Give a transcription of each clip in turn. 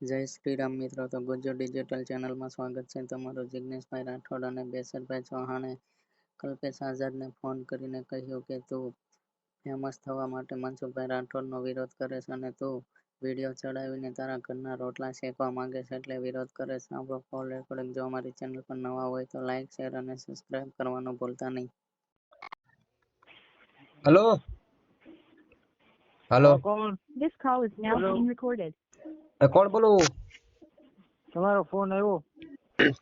જય શ્રી રામ મિત્રો, તો ગુજ્જર ડિજિટલ ચેનલમાં સ્વાગત છે તમારું। જિગ્નેશભાઈ રાઠોડ અને બેસરભાઈ ચૌહાણે કલ્પેશ આઝાદને ફોન કરીને કહ્યું કે તું ફેમસ થવા માટે મનસુખભાઈ રાઠોડનો વિરોધ કરે છે અને તું વિડીયો ચડાવીને તારા ઘરના રોટલા શેકવા માંગે છે એટલે વિરોધ કરે છે। આપણો કોલ રેકોર્ડિંગ જો અમારી ચેનલ પર નવા હોય તો લાઇક, શેર અને સબસ્ક્રાઇબ કરવાનું ભૂલતા નહીં। हेलो हेलो कौन? This call is now Hello. being recorded. कौन बोलो? તમારો ફોન આવ્યો?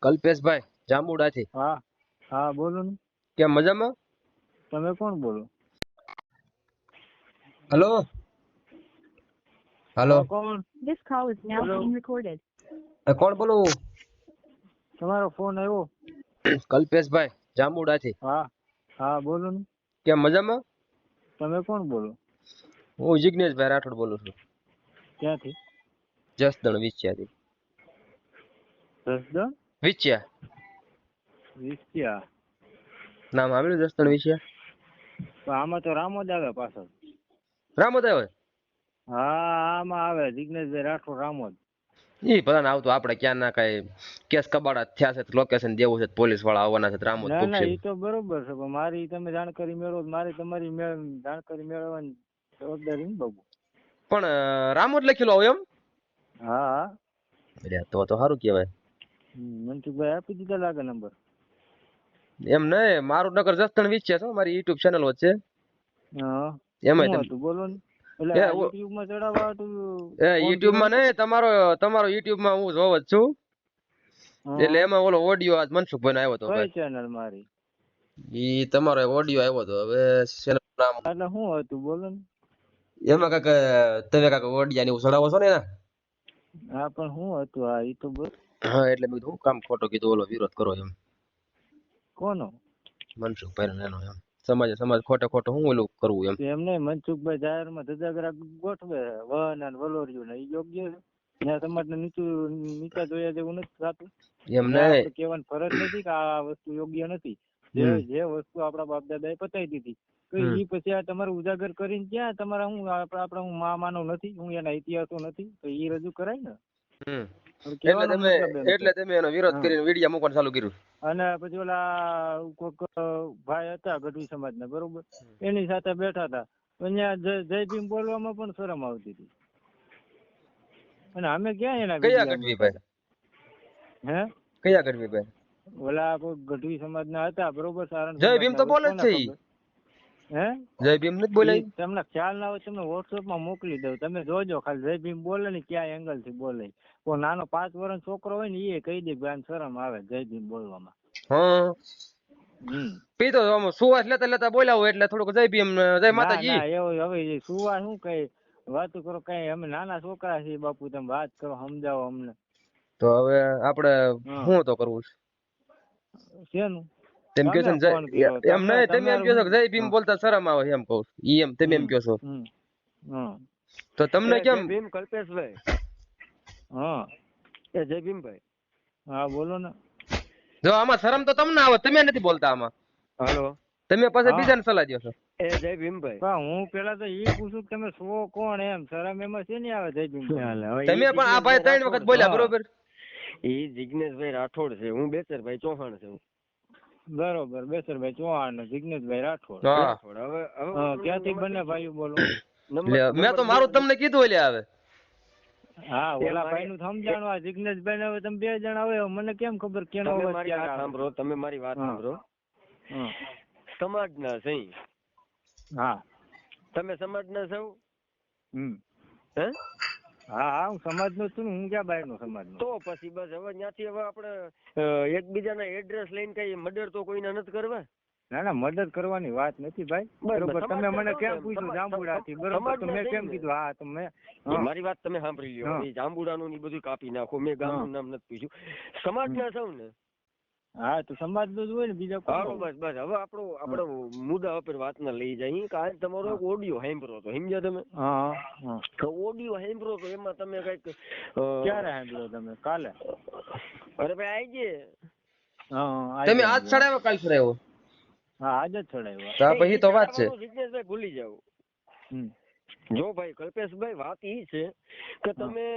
કલ્પેશ ભાઈ જાંબુડા થી। હા હા બોલો ને, કેમ મજામાં? તમે કોણ બોલો? हेलो हेलो કોણ? This call is now Hello. being recorded. कौन बोलो? તમારો ફોન આવ્યો? કલ્પેશ ભાઈ જાંબુડા થી। હા હા બોલો ને, કેમ મજામાં? તમે કોણ બોલો? હું જિગ્નેશભાઈ રાઠોડ બોલું છું, ક્યાંથી? જસદણ વિછિયાથી। જસદણ વિછિયા વિસ્યા? નામ આવ્યું જસદણ વિછિયા? તો આમાં તો રામોદ આવે પાછળ। રામોદ આવે? હા આમાં આવે જિગ્નેશભાઈ રાઠોડ રામોદ। ઈ પતા ના આવતું, આપણે ક્યાં ના કઈ કેસ કબાડા થયા છે, લોકેશન દેવું છે, પોલીસ વાળા આવવાના છે, રામોદ ના ના પૂછશે। એ તો બરોબર છે, પણ મારી તમે જાણકારી મેળવો, મારી તમારી જાણકારી મેળવવાની જવાબદારી ને બાબુ। પણ રામોદ લખેલું આવે એમ? હા હા અરે તો સારું કહેવાય। મનસુખભાઈ આપી દીધા લાગે નંબર? એમ નહીં, મારું નગર જસદણ વિછિયા છે, મારી યુટ્યુબ ચેનલ છે હા એમાં શું તમે હતું બોલો ને? એટલે એ આ YouTube માં ચડાવવા હતું? યુટ્યુબ માં નહીં, તમારો યુટ્યુબ માં હું જોવ જ છું, એટલે એમાં ઓલો ઓડિયો આજ મનસુખભાઈ નો આવ્યો હતો કઈ ભાઈ। ચેનલ મારી? ઈ તમારો ઓડિયો આવ્યો હતો, હવે channel નું નામ એટલે શું હતું બોલો ને? એમાં કાક તમે કાક ઓડિયા ને એવું ચડાવો છો ને? હા પણ શું હતું? હા એ તો બોલ। હા એટલે મેં કીધું હું કામ ખોટો કીધું, ઓલો વિરોધ કરો એમ કોનો? મનસુખભાઈ એનો એમ સમાજ ખોટો હું ઓલું કરવું એમ। એમને મનસુખભાઈ જાહેરમાં ધજાગરા ગોઠવે વન અને વલોર્યું ને, એ યોગ્ય છે? ત્યાં સમાજને નીચા જોયા જેવું નથી થતું? એમ ત્યાં નહીં, આપણે કહેવાની ફરજ નથી કે આ વસ્તુ યોગ્ય નથી? જે વસ્તુ આપણા બાપ દાદા એ પતાવી દીધી તો એ પછી આ તમારે ઉજાગર કરીને ક્યાં તમારા હું આપણા હું માનવ નથી, હું એના ઇતિહાસો નથી, તો એ રજૂ કરાય ને? કહેવાનો મતલબ એમ એટલે તમે એનો વિરોધ હા કરીને વિડિયા મૂકવાનું ચાલુ કર્યું? અને પછી ઓલા કોક ભાઈ હતા ગઢવી સમાજના, બરોબર, એની સાથે બેઠા હતા, ત્યાં જય ભીમ બોલવામાં પણ શરમ આવતી હતી, અને અમે ક્યાં એના કયા વિડિયા ગઢવી મૂકતા ભાઈ? હતા? હે કયા ગઢવી ભાઈ? ઓલા કોઈ ગઢવી સમાજના હતા, બરોબર, સારણ જય ભીમ તો સમાજના, બોલે જ કોને છે ઈ? ખબર? હે જય ભીમ નથી બોલાય? તમને ખ્યાલ ના હોય તમને વોટ્સઅપમાં મોકલી દઉં, તમે જોજો ખાલી જય ભીમ બોલે ને ક્યાં એંગલ થી બોલે। કોઈ નાનો 5 વર્ષનો છોકરો હોય ને એ કહી દે કે આને શરમ આવે જય ભીમ બોલવામાં। હા પી તો સુવાસ લેતા બોલ્યા હોય એટલે થોડુંક જય ભીમ જય ના માતાજી। ના એવું હવે સુવા શું કઈ વાતો કરો, કઈ અમે નાના છોકરા છીએ બાપુ, તમે વાત કરો, સમજાવો અમને। તો હવે આપણે શું તો કરવું છે? શેનું? તેમ કહો છો તમે ને ફોન કર્યો, એમ નહીં, તમે એમ કહો છો કે જય ભીમ હા બોલતા શરમ આવે છે એમ કહું છું, ઈ એમ તમે એમ કહો છો તો તમને કેમ? જય ભીમ કલ્પેશભાઈ। હા એ જય ભીમભાઈ, હા બોલો ને। જો આમાં શરમ તો તમને આવે, તમે નથી બોલતા આમાં, હાલો, તમે પાછા હા બીજાને સલાહ દો છો। એ જય ભીમભાઈ, પણ હું પેલા તો એ પૂછું કે તમે છો કોણ, એમ શરમ એમાં છે ને આવે જય ભીમ? તમે પણ આ ભાઈ 3 વખત બોલ્યા, બરોબર? એ જિગ્નેશભાઈ રાઠોડ છે, હું બેચરભાઈ ચૌહાણ છું। બરોબર, બેસરભાઈ ચૌહાણ ને જિગ્નેશભાઈ રાઠોડ। હા હવે ક્યાંથી બંને ભાઈઓ બોલો? મેં તો મારું તમને કીધું એટલે આવે। હા ઓલા ભાઈ નું સમજાણું, આ જિગ્નેશભાઈ ને હવે તમે 2 જણા હોય, મને કેમ ખબર કેનો તમે અવાજ મારી વાત ક્યારે આવે? સાંભળો, તમે મારી વાત સાંભળો, હા સમાજના છે, હા તમે સમાજના છો? હે? હા હા હું સમાજ નો છું, હું ક્યાં બહાર નો સમાજ નો? તો પછી બસ હવે ત્યાંથી હવે આપણે એકબીજાના એડ્રેસ લઈને કઈ મર્ડર તો કોઈના નથી કરવા? ના ના મદદ કરવાની વાત નથી ભાઈ, બરોબર, તમે મને કેમ પૂછ્યું જાંબુડા થી, બરોબર, તો મેં કેમ કીધું હા તો મેં મારી વાત તમે સાંભળી લ્યો, એ જાંબુડાનું ને બધું કાપી નાખો, મેં ગામનું નામ નથી પૂછ્યું, સમાજના છો ને? હા તો સમાજ નું જ હોય ને, બીજા હાલો કોઈ? બસ બસ હવે આપણો મુદ્દા ઉપર વાત ના લઈ જાય કે આજ તમારો એક ઓડિયો સાંભળ્યો હતો, સમજ્યા તમે? ઓડિયો સાંભળ્યો તો એમાં તમે કઈક ક્યારે સાંભળ્યો તમે? કાલે? અરે ભાઈ આઈ તમે આજ ચડાવ્યો કાલ ચડાવ્યો? હા આજ જ ચડાવ્યો। તો પછી તો વાત છે। જિગ્નેશભાઈ ભૂલી જાવ, જો ભાઈ કલ્પેશભાઈ વાત ઈ છે કે તમે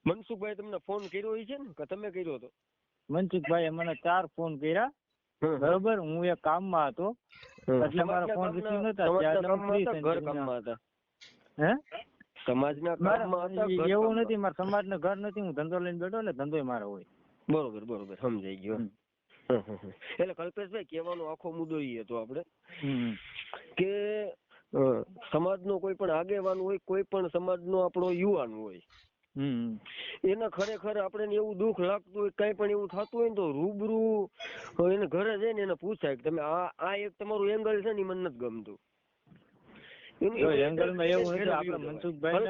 મનસુખભાઈ તમને ફોન કર્યો હોય છે ને કે તમે કર્યો હતો? મનસુખભાઈએ મને 4 ફોન કર્યા, બરોબર. હું એક કામમાં હતો એટલે મારો ફોન રિસીવ નતા થયા, એટલે હું ફ્રી થઈને ઘર કામમાં હતા. હે સમાજના કામમાં હતા? એવું નથી, મારા સમાજના ઘર નથી, હું ધંધો લઈને બેઠો એટલે ધંધો મારો હોય. બરોબર બરોબર, સમજાઈ ગયો. એટલે કલ્પેશભાઈ કહેવાનો આખો મુદ્દો એ હતો આપણે કે સમાજનો કોઈ પણ આગેવાન હોય, કોઈ પણ સમાજનો આપણો યુવાન હોય, એને ખરેખર આપણે એવું દુઃખ લાગતું હોય, કઈ પણ એવું થતું હોય ને તો રૂબરૂ એને ઘરે જઈને એને પૂછાય કે તમે આ એક તમારું એંગલ છે ને એ મને નથી ગમતું. એંગલમાં એવું નથી, આપણે મનસુખભાઈ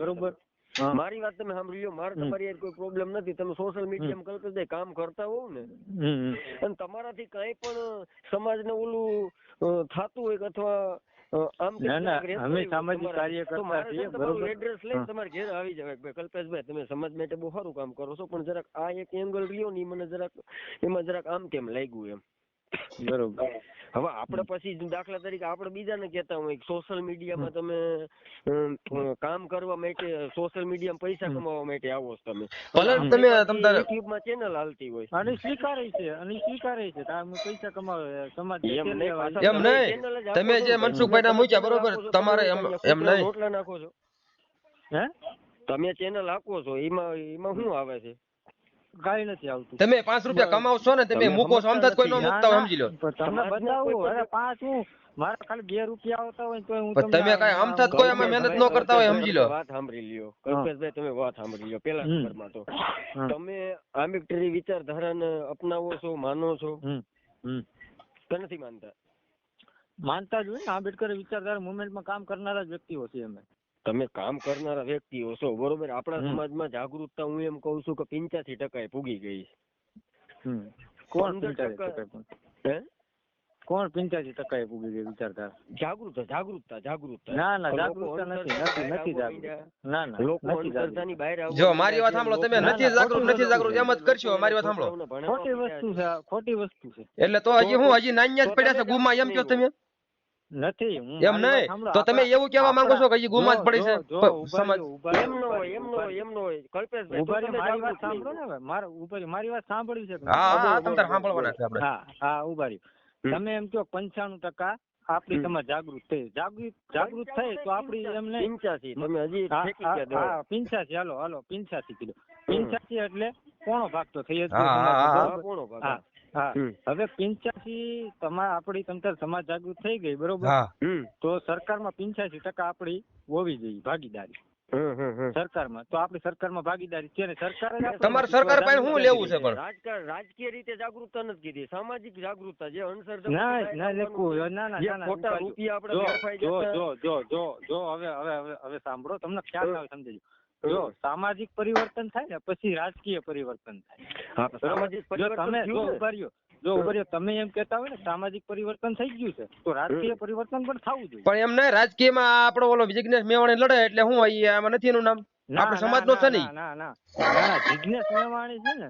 બરોબર. મારી વાત તમે સાંભળી લો, મારે તમારી યાર કોઈ પ્રોબ્લેમ નથી. તમે સોશિયલ મીડિયામાં કલ્પેશભાઈ કામ કરતા હોવ ને અને તમારાથી કઈ પણ સમાજને ઓલું થતું હોય અથવા આમ અમે સામાજિક કાર્ય કરતા છીએ, બરોબર. એડ્રેસ લઈને તમારે ઘેર આવી જવાય કલ્પેશભાઈ તમે સમાજ માટે બહુ સારું કામ કરો છો, પણ જરાક આ એક એંગલ રહ્યો ને મને જરાક એમાં જરાક આમ તેમ લાગ્યું એમ. બરોબર. હવે આપણે પછી દાખલા તરીકે આપણે બીજાને કહેતા હોય સોશિયલ મીડિયામાં તમે કામ કરવા માટે, સોશિયલ મીડિયામાં પૈસા કમાવા માટે આવો છો તમે, યુટ્યુબમાં ચેનલ હાલતી હોય અને સ્વીકારે છે પૈસા કમાવે સમાજ. એમ નહીં, તમે જે મનસુખભાઈ ના મૂક્યા બરોબર, તમારે એમ નહીં રોટલા નાખો છો, હે તમે ચેનલ આપો છો, એમાં શું આવે છે? કઈ નથી આવતું. તમે 5 રૂપિયા કમાવશો ને, તમે મૂકો છો, અમથા કોઈ નો મૂકતા હોય, સમજી લો. તમે બતાવો, અરે 5 હું મારા ખાલી 2 રૂપિયા આવતા હોય તો હું તમે કઈ અમથા કોઈ આમાં મહેનત ન કરતા હોય, સમજી લો. વાત સાંભળી લ્યો કલ્પેશભાઈ, તમે વાત સાંભળી લ્યો. પેલા નંબરમાં તો તમે આંબેડકરી વિચારધારાને અપનાવો છો, માનો છો કે નથી માનતા? માનતા જ હોય ને, આંબેડકર વિચારધારા મુવમેન્ટમાં કામ કરનારા જ વ્યક્તિઓ છે અમે. તમે કામ કરનારા વ્યક્તિઓ છો, બરોબર. આપણા સમાજમાં જાગૃતતા હું એમ કઉ છું કે 85% પૂગી ગઈ છે. કોણ 85%? કોણ 85% પૂગી ગઈ વિચારધારા? જાગૃતતા. ના જાગૃતતા નથી. ના લોકો અંધશ્રદ્ધાની બહાર આવે. જો મારી વાત સાંભળો, તમે નથી જાગૃત એમ જ કરશો. મારી વાત સાંભળો, ખોટી વસ્તુ છે. એટલે તો હજી નાન્યા જ પડ્યા છે ગુમા, એમ કહો તમે? નથી એમ નહીં તો તમે એવું કહેવા માંગો છો કે હજી ગુમા જ પડી છે સમાજ? એમ નો હોય કલ્પેશભાઈ, મારી વાત સાંભળો ને, મારી વાત સાંભળી છે. હા તમે સાંભળવાના છે આપણે. હા ઉભા રહ્યો. તમે એમ કહો 95% આપણી સમાજ જાગૃત થઈ, જાગૃત થઈ તો આપડી એમ નહીં 85 તમે હજી ઠેકી ગયા. હા 85 હાલો 85 કિલો 85 એટલે પોણો ભાગ તો થઈ જ. પોણો ભાગ. હા હવે 85 આપડી તમતાર સમાજ જાગૃત થઈ ગઈ, બરોબર. તો સરકારમાં 85% આપડી હોવી જોઈએ ભાગીદારી સરકારમાં. તો આપડી સરકારમાં ભાગીદારી છે ને, સરકાર તમારે સરકાર પાસે શું લેવું છે? પણ રાજકીય રીતે જાગૃતતા નથી કીધી, સામાજિક જાગૃતતા જે અણસર ખોટા રૂપિયા આપણે હવે સાંભળો, તમને ખ્યાલ આવે સમજી. જો સામાજિક પરિવર્તન થાય ને પછી રાજકીય પરિવર્તન થાય. જો તમે એમ કેતા હોય ને સામાજિક પરિવર્તન થઈ ગયું છે તો રાજકીય પરિવર્તન પણ થવું જોઈએ. પણ એમ નહીં, રાજકીયમાં આપણો ઓલો જિગ્નેશ મેવાણી લડે એટલે હું આમાં નથી એનું નામ, આપણે સમાજ નો છે નહીં. ના જિગ્નેશ મેવાણી છે ને,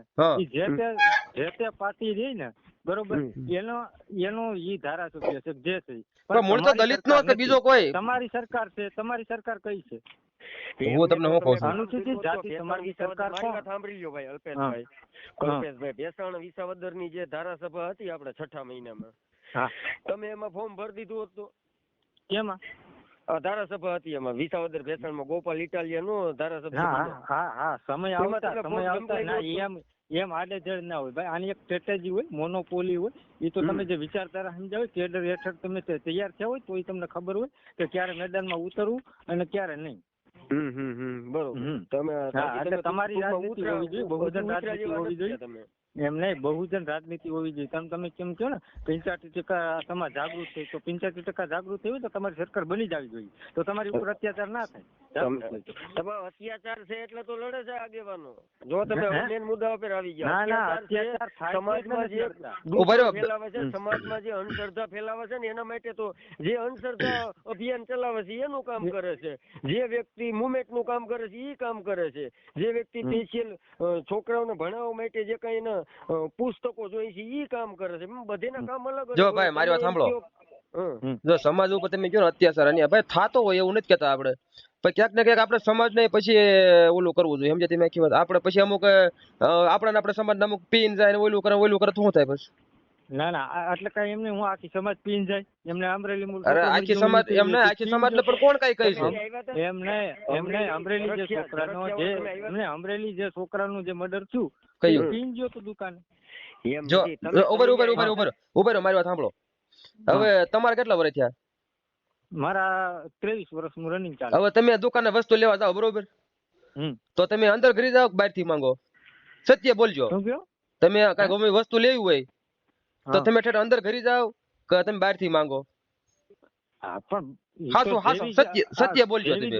જે તે પાર્ટી રહી ને, બરોબર, એનો ઈ ધારાસભ્ય છે જે છે. પણ મૂળ તો દલિત નો કે બીજો કોઈ? તમારી સરકાર છે. તમારી સરકાર કઈ છે? હું તમને શું કહું છું, અનુસૂચિત જાતિ તમારી સરકાર કોણ? સાંભળી લ્યો ભાઈ અલ્પેશભાઈ, ભેસાણ વિસાવદર ની જે ધારાસભા હતી આપણે 6 મહિનામાં, તમે એમાં ફોર્મ ભરી દીધું હતું? કેમાં ધારાસભા હતી એમાં વિસાવદર ભેસાણમાં ગોપાલ ઇટાલિયા નો ધારાસભ્ય? હા સમય આવતા ના એમ આડેધડ ના હોય ભાઈ. આની એક સ્ટ્રેટેજી હોય, મોનોપોલી હોય. એ તો તમે જે વિચારધારા સમજાવે કેડર હેઠળ તમે તૈયાર થયા હોય તો એ તમને ખબર હોય કે ક્યારે મેદાનમાં ઉતરવું અને ક્યારે નહીં. બરોબર. તમારી રાજનીતિ હોવી જોઈએ, બહુજન રાજનીતિ હોવી જોઈએ. એમ નહીં, બહુજન રાજનીતિ હોવી જોઈએ. તમે કેમ કહો ને 85% સમાજ જાગૃત થઈ, તો 85% જાગૃત થઈ હોય તો તમારી સરકાર બની જ આવી જોઈએ, તો તમારી ઉપર અત્યાચાર ના થાય. અત્યાચાર છે એટલે તો લડે છે આગેવાનો. જો તમે મેન મુદ્દા ઉપર આવી ગયા, સમાજમાં જે ફેલાવે છે, સમાજમાં જે અંધશ્રદ્ધા ફેલાવે છે ને, એના માટે તો જે અંધશ્રદ્ધા અભિયાન ચલાવે છે એનું કામ કરે છે, જે વ્યક્તિ મુવમેન્ટ નું કામ કરે છે એ કામ કરે છે, જે વ્યક્તિ સ્પેશિયલ છોકરાઓને ભણાવવા માટે જે કઈ પુસ્તકો જોઈ છે એ કામ કરે છે. બધેના કામ અલગ. જો ભાઈ મારી વાત સાંભળો, જો સમાજ ઉપર તમે કહો ને અત્યાચાર અને ભાઈ થાતો હોય એવું નથી કેતા આપણે, પણ ક્યાંક ને ક્યાંક આપણે સમાજને પછી ઓલું કરવું જોઈએ, સમજે તમે આખી વાત. આપણે પછી અમુક આપણે સમાજના અમુક પીન જાય ને ઓલું કરે તો શું થાય પછી? ના ના એટલે કઈ એમને હું આખી સમાજ પીન જાય એમને અમરેલી મૂળ અરે આખી સમાજ એમને આખી સમાજને પણ કોણ કઈ કહે છે? એમને અમરેલી જે છોકરાનો જે એમને અમરેલી જે છોકરાનું જે મર્ડર થયું કયું? પીન ગયો તો દુકાને. જો ઉભર મારી વાત સાંભળો. હવે તમારે કેટલા વર્ષ થયા? મારા 23 વર્ષનું રનિંગ ચાલે. હવે તમે દુકાને વસ્તુ લેવા જાઓ બરોબર, તો તમે અંદર ઘરી જાઓ બહાર થી માંગો? સત્ય બોલજો. શું કયો? તમે કઈ ગમે વસ્તુ લેવી હોય તો તમે ઠેઠ અંદર ઘરી જાઓ કે તમે બહાર થી માંગો? હા પણ હાસુ સત્ય બોલજો તમે.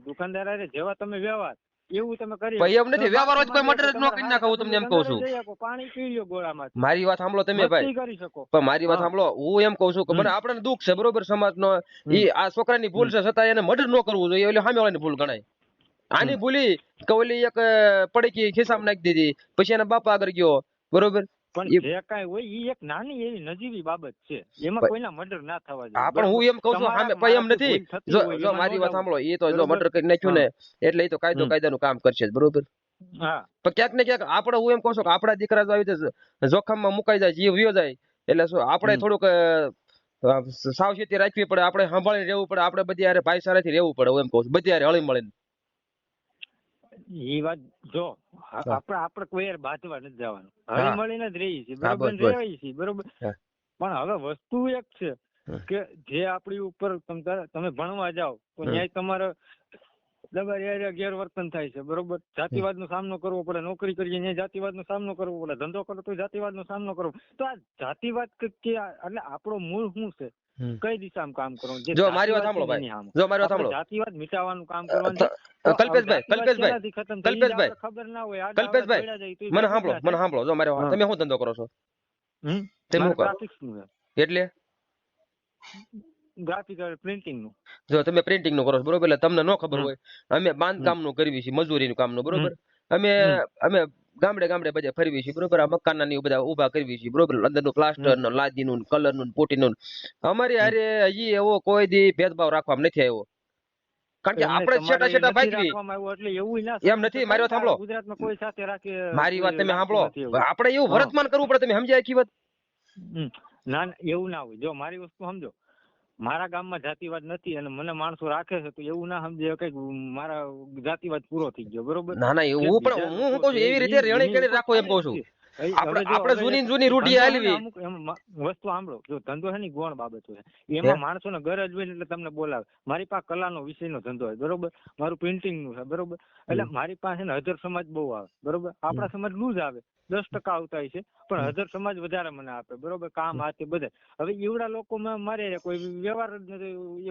દુકાનદાર જેવા તમે વ્યવહાર એવું તમે કરી. ભાઈ એમ નથી, વ્યવહાર જ કોઈ મર્ડર જ ન કરી નાખો, હું તમને એમ કહું છું. પાણી પી લ્યો ગોળામાં. મારી વાત સાંભળો તમે ભાઈ, કરી શકો. પણ મારી વાત સાંભળો, હું એમ કહું છું કે મને આપણને દુઃખ છે બરોબર, સમાજનો ઈ આ છોકરાની ભૂલ છે છતાં એને મર્ડર ન કરવું જોઈએ, એટલે સામેવાળાની ભૂલ ગણાય. આની ભૂલી કે ઓલી એક પડીકી ખિસ્સામાં નાખી દીધી, પછી એના બાપા આગળ ગયો બરોબર. પણ જે કાંઈ હોય ઈ એક નાની એવી નજીવી બાબત છે, એમાં કોઈના મર્ડર ના થવા જોઈએ. હા પણ હું એમ કહું છું સામે ભાઈ એમ નથી. જો મારી વાત સાંભળો, એ તો જો મર્ડર કરી નાખ્યું ને એટલે એ તો કાયદાનું કામ કરશે બરોબર. હા પણ ક્યાંક ને ક્યાંક આપણે હું એમ કહું છું કે આપણા દીકરા જો આવી રીતે જોખમમાં મુકાઈ જાય, જીવ વિયો જાય, એટલે શું આપણે થોડુંક સાવચેતી રાખવી પડે, આપણે સંભાળીને રહેવું પડે, આપણે બધી હારે ભાઈચારાથી રહેવું પડે. હું એમ કહું છું બધી હારે હળી મળીને. એ વાત જો આપણે કોઈ યાર બાંધવા નથી જવાનું, હળી મળીને જ રહી છે બરોબર, રહેવાય છે બરોબર. પણ હવે વસ્તુ એક છે કે જે આપણી ઉપર તમે ભણવા જાઓ તો ન્યાય તમારે ગેરવર્તન થાય છે બરોબર. જાતિવાદ નો સામનો કરવો પડે, નોકરી કરીએ ત્યાં જાતિવાદ નો સામનો કરવો પડે, ધંધો કરો તો જાતિવાદ નો સામનો કરવો. તો આ જાતિવાદ એટલે આપણો મૂળ શું છે, કઈ દિશામાં કામ કરવાનું? જો મારી વાત સાંભળો ભાઈ, જો મારી વાત સાંભળો, જાતિવાદ મિટાવવાનું કામ કરવાનું. કલ્પેશભાઈ ખબર ના હોય મને સાંભળો, જો મારે તમે શું ધંધો કરો છો? તમે ગ્રાફિક્સ નું એટલે ગ્રાફિક પ્રિન્ટિંગ નું. જો તમે પ્રિન્ટિંગ નું કરો છો બરોબર, એટલે તમને ન ખબર હોય, અમે બાંધકામ નું કરવી છીએ, મજૂરી નું કામ નું બરોબર. અમે ગામડે બધે ફરવી છીએ બરોબર, આ મકાન ની બધા ઉભા કરવી છીએ બરોબર, અંદર નું પ્લાસ્ટર નું, લાદી નું, કલર નું, પોટી નું. અમારી હારે હજી એવો કોઈ દી ભેદભાવ રાખવામાં નથી આવ્યો, કારણ કે આપણે છેટા ભાગવી એમ નથી. મારી વાત સાંભળો, ગુજરાતમાં કોઈ સાથે રાખી, મારી વાત તમે સાંભળો, આપણે એવું વર્તમાન કરવું પડે. તમે સમજ્યા આખી વાત? ના એવું ના હોય. જો મારી વસ્તુ સમજો, મારા ગામમાં જાતિવાદ નથી અને મને માણસો રાખે છે તો એવું ના સમજે કે મારા જાતિવાદ પૂરો થઈ ગયો બરોબર. ના ના એવું પણ હું કહું છું એવી રીતે રેણી કરી રાખો એમ કહું છું. આપણે જૂની રૂઢી આલવી વસ્તુ સાંભળો, જો ધંધો છે ને ગૌણ બાબતો છે, એમાં માણસોને ગરજ હોય એટલે તમને બોલાવે. મારી પાસે કલાનો વિષયનો ધંધો હોય બરોબર, મારું પ્રિન્ટિંગ નું છે બરોબર, એટલે મારી પાસે હજર સમાજ બહુ આવે બરોબર. આપણા સમાજ નું જ આવે 10% આવતા હોય છે, પણ હજર સમાજ વધારે મને આપે બરોબર, કામ આ તે બધે. હવે એવડા લોકો મારે કોઈ વ્યવહાર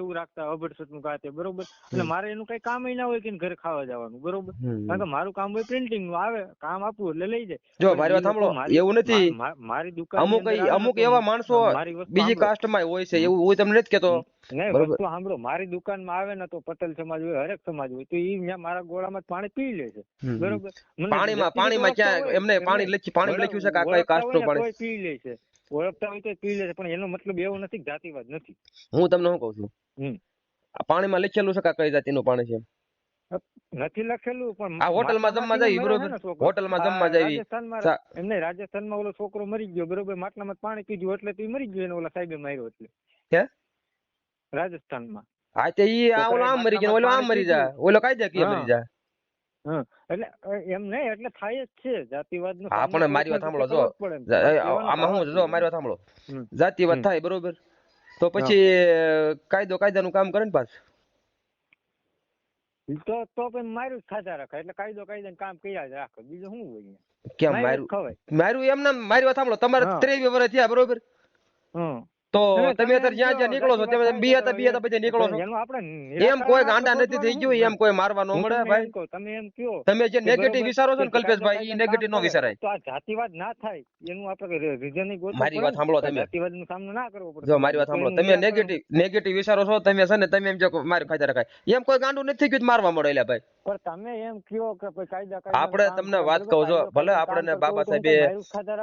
એવું રાખતા અભડસટ નું કાતે બરોબર, એટલે મારે એનું કઈ કામ ના હોય કે ઘરે ખાવા જવાનું બરોબર, કારણ કે મારું કામ હોય પ્રિન્ટિંગ નું, આવે કામ આપવું એટલે લઈ જાય. જો મારી વાત સાંભળો, એવું નથી, મારી દુકાન અમુક એવા માણસો બીજી કાસ્ટમાં હોય છે, એવું હું તમને નથી કેતો. વસ્તુ સાંભળો, મારી દુકાનમાં આવે ને તો પટેલ સમાજ હોય, હરેક સમાજ હોય, તો ઈ મારા ગોળામાં પાણી પી લે છે બરોબર. પાણીમાં ક્યાં એમને પાણી લખ્યું છે કે કઈ કાસ્ટનું પાણી પી લે છે, ઓળખતા હોય તો પી લે છે, પણ એનો મતલબ એવો નથી કે જાતિવાદ નથી. હું તમને શું કહું છું, પાણીમાં લખેલું છે કે કઈ જાતિનું પાણી છે? નથી લખેલું, પણ આ હોટલમાં જમવા જાય બરોબર, હોટલમાં જમવા જાય એમને રાજસ્થાનમાં ઓલો છોકરો મરી ગયો બરોબર, માટલામાં પાણી પીધું એટલે તે મરી ગયો, એને ઓલા સાહેબે માર્યો એટલે. હે રાજસ્થાનમાં? હા તે ઈ ઓલો આમ મરી ગયો, ઓલો આમ મરી જાય, ઓલો કાયદા કે મરી જાય. એટલે એમ નહીં, એટલે થાય જ છે જાતિવાદ નું. હા પણ મારી વાત સાંભળો, જો આમાં હું જો મારી વાત સાંભળો, જાતિવાદ થાય બરોબર, તો પછી કાયદાનું કામ કરે ને પાછું તો પણ માર્યું જ ખાધા રાખે, એટલે કાયદાનું કામ કર્યા જ રાખે, બીજું શું હોય? કેમ માર્યું એમ ના? મારી વાત સાંભળો, તમારે 23 વર્ષ થયા બરોબર, તો તમે અત્યારે જ્યાં નીકળો છો તમે બીયા બધે નીકળો છો, એમ કોઈ ગાંડા નથી થઈ ગયું, એમ કોઈ મારવા ન મળે ભાઈ. તમે એમ કયો, તમે જે નેગેટિવ વિચારો છો ને કલ્પેશભાઈ, એ નેગેટિવ નો વિચારાય. તો આ જાતિવાદ ના થાય એનું આપણે રીઝન મારી વાત સાંભળો, તમે જાતિવાદનો સામનો ના કરવો પડે. જો મારી વાત સાંભળો, તમે નેગેટિવ વિચારો છો, તમે છે ને તમે એમ જો મારી ખાતા રખાય, એમ કોઈ ગાંડું નથી થઈ ગયું મારવા મળે એટલે ભાઈ. પણ તમે એમ કયો કે કાયદા આપણે તમને વાત કહું છો, ભલે આપણે બાબા સાહેબે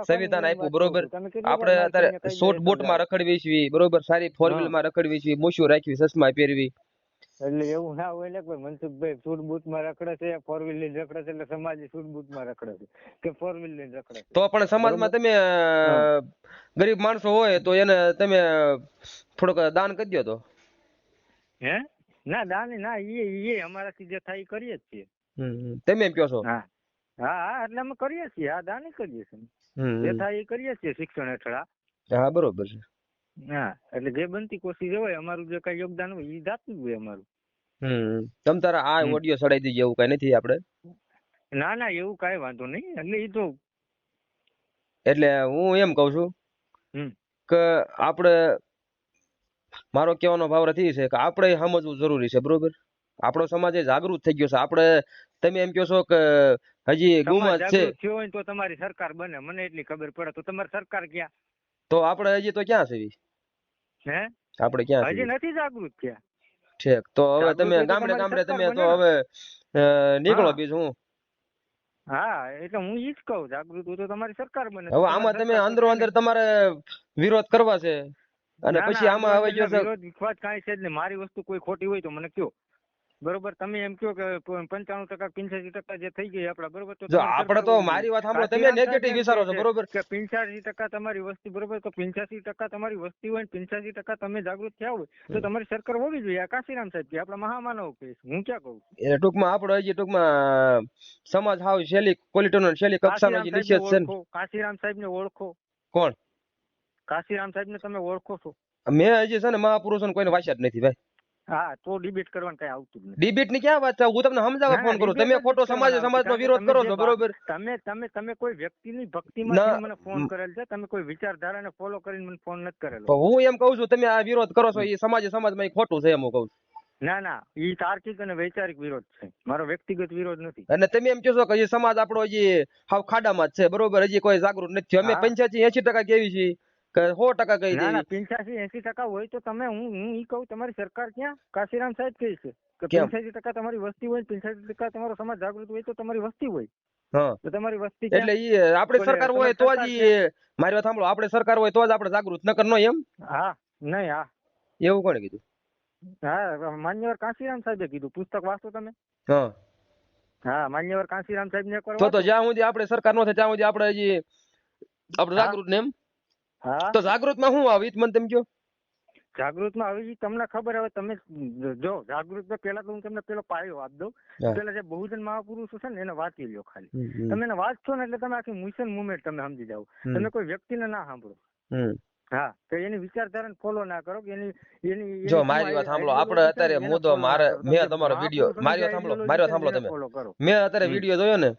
સંવિધાન આપ્યું બરોબર, આપણે અત્યારે શોર્ટ બોટ માં રખડવી વેચવી, બરોબર, સારી 4 વ્હીલ માં રખડવી, મૂછું રાખવી, ચશ્મા પહેરવી. એટલે એવું ના હોય ને કોઈ મનસુખભાઈ સૂટ બૂટ માં રખડે છે, 4 વ્હીલ લઈને રખડે છે એટલે સમાજ સૂટ બૂટ માં રખડે છે કે 4 વ્હીલ લઈને રખડે છે. તો પણ સમાજમાં તમે ગરીબ માણસો હોય તો એને તમે થોડુંક દાન કરી દો તો. હે ના દાન ના એ અમારાથી જે થાય એ કરીએ જ છીએ. તમે એમ કહો છો? હા હા એટલે અમે કરીએ છીએ, હા દાન કરીએ છીએ, જે થાય એ કરીએ છીએ શિક્ષણ હેઠળ. હા બરોબર છે. હા એટલે જે બનતી કોશિશ હોય અમારું જે કઈ યોગદાન હોય એ જાતું હોય અમારું. તમ તારા આ ઓડિયો ચડાઈ દીજે એવું કઈ નથી આપણે. ના ના એવું કઈ વાંધો નહીં, એટલે એ તો એટલે હું એમ કઉ છું કે આપણે, મારો કહેવાનો ભાવ નથી છે કે આપણે સમજવું જરૂરી છે, બરોબર. આપણો સમાજ જાગૃત થઈ ગયો છે. આપણે, તમે એમ કહો છો કે હજી ગુમત છે, જાગૃત થયો હોય તો તમારી સરકાર બને, મને એટલી ખબર પડે. તો તમારી સરકાર ક્યાં? તો આપણે હજી તો ક્યાં છે? હે આપણે ક્યાં હજી છે? નથી જાગૃત થયા. ઠીક, તો હવે જાગૃત તમે હોય તો ગામડે તમારી ગામડે સરકાર તમે બને તો ને. હવે નીકળો હા. બીજું હું. હા એટલે હું ઈ જ કહું, જાગૃત હોય તો તમારી સરકાર બને. હવે આમાં તમે અંદરો અંદર તમારે વિરોધ કરવા છે અને પછી આમાં હવે જો વિરોધ વિખવાદ કાંઈ છે જ નહીં. મારી વસ્તુ કોઈ ખોટી હોય તો મને કયો, બરોબર. તમે એમ કહો કે 95% 85% જે થઈ ગઈ આપડા, બરોબર. તો જો આપણે તો મારી વાત સાંભળો, તમે નેગેટિવ વિચારો છો, બરોબર. કે 85% તમારી વસ્તી, બરોબર. તો 85% તમારી વસ્તી હોય ને 85% તમે જાગૃત થયા હોય તો તમારી સરકાર હોવી જોઈએ. આ કાશીરામ સાહેબ કે આપડા મહામાનવ કે હું ક્યાં કહું? એ ટૂંકમાં આપણે હજી ટૂંકમાં સમાજ હાવ શૈલી ક્વોલિટીનો શૈલી કક્ષાનો હજી નિષેધ છે ને. કાશીરામ સાહેબ ને ઓળખો. કોણ? કાશીરામ સાહેબ ને તમે ઓળખો છો? મેં હજી છે ને મહાપુરુષોને કોઈને વાંચ્યા જ નથી ભાઈ. હા તો ડિબેટ કરવાનું કઈ આવતું જ નથી. ડિબેટ ની ક્યાં વાત છે? હું તમને સમજાવવા ફોન કરું, તમે ખોટો સમાજનો વિરોધ કરો છો, બરોબર. તમે કોઈ વ્યક્તિની ભક્તિમાં મને ફોન કરેલ છે, તમે કોઈ વિચારધારાને ફોલો કરીને મને ફોન નથી કરેલો. હું એમ કહું છું તમે આ વિરોધ કરો છો એ સમાજમાં ખોટું છે એમ હું કહું છું. ના ના એ તાર્કિક અને વૈચારિક વિરોધ છે, મારો વ્યક્તિગત વિરોધ નથી. અને તમે એમ કહો છો કે સમાજ આપણો હજી હાવ ખાડામાં જ છે, બરોબર. હજી કોઈ જાગૃત નથી. અમે 85-80% કેવી છીએ કે 100% કહી ના ના દેવી. 85-80% હોય તો તમે, હું ઈ કહું, તમારી સરકાર ક્યાં? કાશીરામ સાહેબ કહે છે કે 85% તમારી વસ્તી હોય, 85% તમારો સમાજ જાગૃત હોય તો તમારી વસ્તી હોય. હા તો તમારી વસ્તી એટલે ઈ આપણે સરકાર હોય તો જ, મારી વાત સાંભળો, આપણે સરકાર હોય તો જ આપણે જાગૃત, નકર નો એમ. હા નહીં. હા એવું કોણે કીધું? હા માન્યવર કાશીરામ સાહેબે કીધું. પુસ્તક વાંચો તમે? હા હા માન્યવર કાશીરામ સાહેબ ને એકવાર તો જ્યાં સુધી આપણે સરકાર નો થાય ત્યાં સુધી આપણે હજી આપણે જાગૃત ને એમ. હા તો જાગૃત માં શું આવે મને તમે કહો? જાગૃત માં હવે તમને ખબર, હવે તમે જો જાગૃત માં પેલા તો હું તમને પેલો પાયો આપી દઉં. પેલા જે બહુજન મહાપુરુષો છે ને એને વાંચી લ્યો ખાલી. તમે એને વાંચશો ને એટલે તમે આખી મિશન મુવમેન્ટ તમે સમજી જાવ. તમે કોઈ વ્યક્તિને ના સાંભળો. હા તો એની વિચારધારાને ફોલો ના કરો. એની જો મારી વાત સાંભળો, આપણે અત્યારે મુદ્દો મેં તમારો વિડીયો, મારી વાત સાંભળો તમે, મેં અત્યારે વિડીયો જોયો ને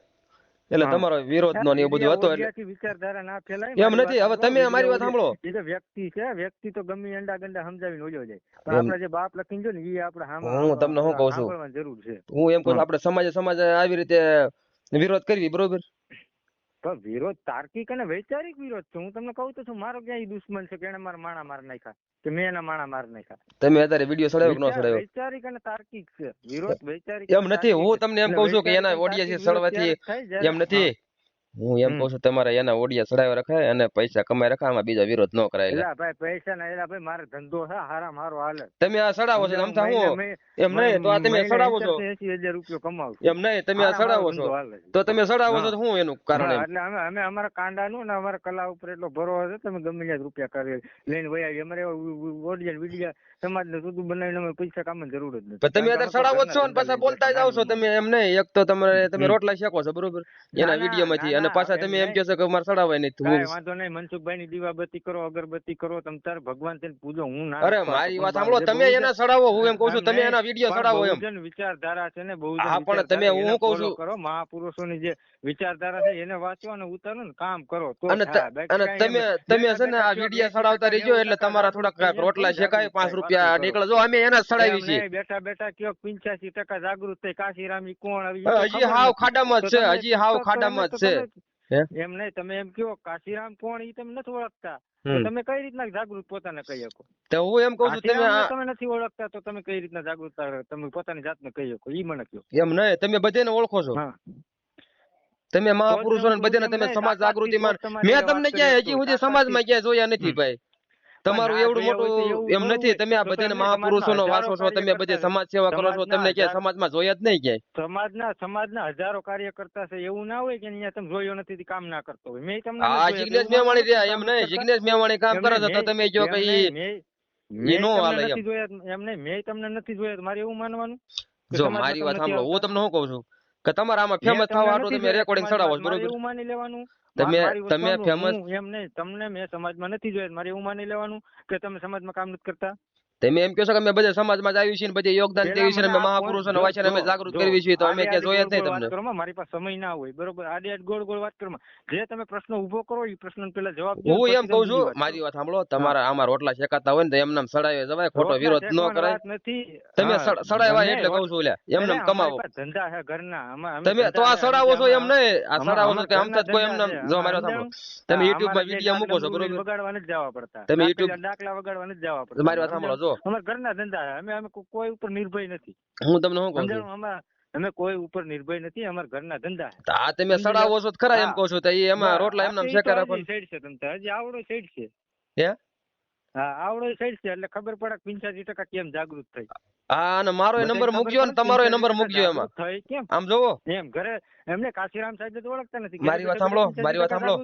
એટલે તમારો વિરોધ નો એ બધું હતો એટલે વિચારધારા ના ફેલાય એમ નથી. હવે તમે મારી વાત સાંભળો, એ તો વ્યક્તિ છે, વ્યક્તિ તો ગમે અંડા ગંડા સમજાવીને ઓયો જાય. પણ આપડે જે બાપ લખીને જો ને એ આપણે હું તમને શું કહું છું, જરૂર છે. હું એમ કહું છું આપણે સમાજ આવી રીતે વિરોધ કરવી, બરોબર. પણ વિરોધ તાર્કિક અને વૈચારિક વિરોધ છે. હું તમને કહું તો છું, મારો ક્યાંય દુશ્મન છે કે એને મારા માણા માર નાખ્યા કે મેં એના માણા માર નાખ્યા. તમે અત્યારે વિડીયો સડાવ્યો કે ન સડાવ્યો? વૈચારિક અને તાર્કિક છે વિરોધ. વૈચારિક એમ નથી. હું તમને એમ કહું છું કે એના ઓડિયા છે સડવાથી એમ નથી. હું એમ કહું છું તમારે એના ઓડિયા સડાવી રખાય અને પૈસા કમાઈ રખાય, આમાં બીજા વિરોધ ન કરાય. એલા ભાઈ પૈસા ના, એલા ભાઈ મારો ધંધો છે, હારા મારો હાલે. તમે આ સડાવો છો આમ થાય હું એમ નહીં તો આ તમે સડાવો છો 80,000 રૂપિયા કમાવ એમ નહીં, તમે આ સડાવો છો તો તમે સડાવો છો હું એનું કારણ એમ. એટલે અમે અમારા કાંડાનું ને અમારા કલા ઉપર એટલો ભરોસો છે, તમે ગમે ત્યાં રૂપિયા કરી લઈને વયા. અમારે ઓડિયા વિડિયા સમાજને સુધું બનાવીને અમે પૈસા કામની જરૂર જ નથી. તમે અત્યારે સડાવો છો ને પાછા બોલતા જાવ છો તમે એમ નહીં. એક તો તમે રોટલા શેકો છો, બરોબર, એના વિડીયો માંથી, અને પાછા તમે એમ કહો છો કે મારે સડાવાય નહીં. કાંઈ વાંધો નહીં, મનસુખભાઈ ની દીવાબત્તી કરો, અગરબત્તી કરો, તમે તાર ભગવાન થઈને પૂજો. હું ના, અરે મારી વાત સાંભળો, તમે એના સડાવો, હું એમ કહું છું તમે એના વિડીયો સડાવો એમ. બહુજન વિચારધારા છે ને, બહુજન હા પણ તમે, હું કહું છું કરો, મહાપુરુષોની જે વિચારધારા છે એને વાંચો અને ઉતારો ને કામ કરો તો. અને તમે છે ને આ વિડીયો સડાવતા રહીજો એટલે તમારા થોડાક રોટલા શેકાય, 5 રૂપિયા નીકળે. જો અમે એના સડાવી છીએ. બેઠા બેઠા કયો 85% જાગૃત થઈ. કાશીરામ ઈ કોણ આવી? હજી હાવ ખાડામાં જ છે, હજી હાવ ખાડામાં જ છે. એમ નહીં, તમે એમ કયો કાશીરામ કોણ ઈ તમે નથી ઓળખતા, તમે કઈ રીતના જાગૃત પોતાને કહી શકો? તો હું એમ કહું છું તમે નથી ઓળખતા તો તમે કઈ રીતના જાગૃત તમે પોતાની જાતને કહી શકો? ઈ મને કહો. એમ નહીં, તમે બધાને ઓળખો છો. તમે મહાપુરુષો ને બધાને તમે સમાજ જાગૃતિમાં, મેં તમને ક્યાંય હજી સુધી સમાજમાં ક્યાંય જોયા નથી ભાઈ. તમારું ના એવડું જોયા હોય તો મોટું એવું એમ થોડું નથી. હોય. તમે આ તો બધાને તમે મહાપુરુષોનો સમાજના વાસો છો, હજારો તમે બધે કાર્યકર્તા સમાજ સેવા કરો છો, તમને ક્યાંય સમાજમાં જોયા જ નહીં ક્યાંય. સમાજના હજારો કાર્યકર્તા છે, એવું ના હોય કે અહીંયા તમે જોયો નથી તે કામ ના કરતો હોય. મેં તમને આ નથી જોયા, જિગ્નેશ એવું માનવાનું મેવાણી રહ્યા કામ એમ નથી નહીં, કરતા. જિગ્નેશ મેવાણી કામ કરે છે તો તમે જો કે ઈ નો તમને હાલે એમ. નથી જોયા, એમ નહીં, મેં તમને નથી જોયા તો મારે એવું માનવાનું કે જો સમાજમાં મારી તમે વાત નથી સાંભળો, હું આવતા? તમને શું કહું છું કે તમારે આમાં મેં ફેમસ તમને થવા હાટુ નથી તમે જોયા રેકોર્ડિંગ સમાજમાં, ચડાવો છો, મારે બરોબર? એવું માની લેવાનું. તમે મારી વસ્તુ તમે સાંભળો, ફેમસ હું એમ નહીં, તમને મેં સમાજમાં નથી જોયા, મારે એવું માની લેવાનું કે તમે સમાજમાં કામ નથી કરતા. તમે એમ કહો છો કે અમે બધા સમાજમાં જ આવી છીએ ને બધે યોગદાન પેલા દેવી છે ને મને અમે આ મહાપુરુષોને જો વાંચીને અમે જાગૃત કરવી છીએ, તો અમે આડે ક્યાં આડે જોયા જ ગોળ નહીં ગોળ વાત તમને. કરો, મારી પાસે સમય ના હોય, બરોબર? આડે આડે ગોળ ગોળ વાત કરો. જે તમે પ્રશ્ન ઉભો કરો એ પ્રશ્ન પેલા જવાબ દો, હું પછી એમ તમે કહું બીજી છું, વાત મારી કરો. વાત સાંભળો, તમારા આમાં રોટલા શેકાતા હોય ને તો એમ નામ સડાવે જવાય, ખોટો રોટલા વિરોધ ન શેકવાની કરાય. વાત નથી. તમે હા, સડાવાય મને એટલે કહું છું, એમ નામ એટલે કમાવો. અમારી પાસે ધંધા છે ઘરના. અમે તમે તો ધંધા આ છે, સડાવો છો એમ નહીં, આ સડાવો છો અમારા કે આમ ઘરના જ કોઈ એમ ધંધા નામ. છે. જો આમાં મારી વાત સાંભળો, સમજાણું? તમે હા, યુટ્યુબ માં અમારે વિડીયો મૂકો છો, ડાકલા બરોબર? બગાડવા નથી જવા પડતા. તમે યુટ્યુબ, ડાકલા વગાડવા નથી જવા પડતા. મારી વાત સાંભળો, જો અમારા ઘરના ધંધા છે. અમે કોઈ ઉપર નિર્ભય નથી. હું તમને શું કહું છું, સમજાણું? અમે કોઈ ઉપર નિર્ભય નથી. અમારા ઘરના ધંધા છે. તો આ તમે સમજી સડાવો લો? છો તો ખરા, એમ હા. કહું છું, તો એ એમાં રોટલા એમ નામ ઈ તો શેકા રાખો હજી સાઈડ છે, તમ તાર. હજી આવડો સાઈડ છે. હે? હા, આવડો સાઈડ છે એટલે ખબર પડે કે 85% કેમ જાગૃત થઈ. હા, અને મારો બધાને નંબર ખબર મૂકજો ને પડે તમારો 85% નંબર મૂકજો એમાં. જાગૃત થઈ કેમ? આમ જોવો, એમ ઘરે એમને કાશીરામ સાહેબ તો ઓળખતા નથી. મારી વાત સાંભળો, મારી વાત સાંભળો,